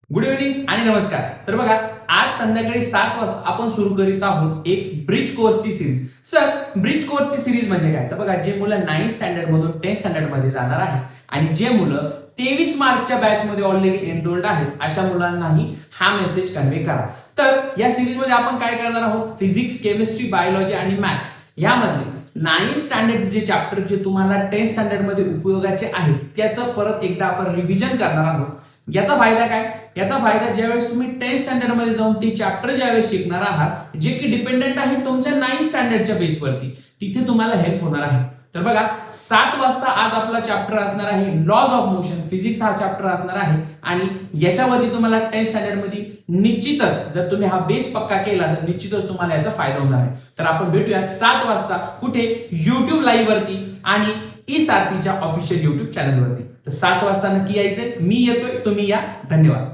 Good evening आणि नमस्कार. तर बघा, आज संध्याकाळी 7 वाजता आपण सुरू करीत आहोत एक ब्रिज कोर्सची सिरीज. सर, ब्रिज कोर्सची सिरीज म्हणजे काय? तर बघा, जे मुलं 9th स्टँडर्ड मधून 10th स्टँडर्ड मध्ये जाणार आहेत आणि जे मुलं 23 मार्चच्या बॅच मध्ये ऑलरेडी एनरोल्ड आहेत, अशा मुलांनाही हा मेसेज कन्वे करा. तर या सिरीज मध्ये आपण काय करणार आहोत? फिजिक्स, केमिस्ट्री, बायोलॉजी आणि मॅथ्स यामधले 9th स्टँडर्ड जे चॅप्टर जे तुम्हाला 10th स्टँडर्ड मध्ये उपयोगाचे आहेत, त्याचं परत एकदा आपण रिव्हिजन करणार आहोत. याचा फायदा काय? याचा फायदा ज्यावेळेस तुम्ही 10th स्टँडर्ड मध्ये जाऊन ते चॅप्टर ज्यावेळेस शिकणार आहात, जे की डिपेंडेंट आहे तुमच्या 9th स्टँडर्डच्या बेसवरती, तिथे तुम्हाला हेल्प होणार आहे. तर बघा, 7 वाजता आज आपला चॅप्टर असणार आहे लॉज ऑफ मोशन. फिजिक्स हा चॅप्टर असणार आहे आणि याच्यावरती तुम्हाला 10th स्टँडर्ड मध्ये निश्चितच, जर तुम्ही हा बेस पक्का केला तर निश्चितच तुम्हाला याचा फायदा होणार आहे. तर आपण भेटूया 7 वाजता कुठे? युट्यूब लाईव्ह वरती आणि ई सारथीच्या ऑफिशियल युट्यूब चॅनलवरती. तर 7 वाजता नक्की यायचंय. मी येतोय, तुम्ही या. धन्यवाद.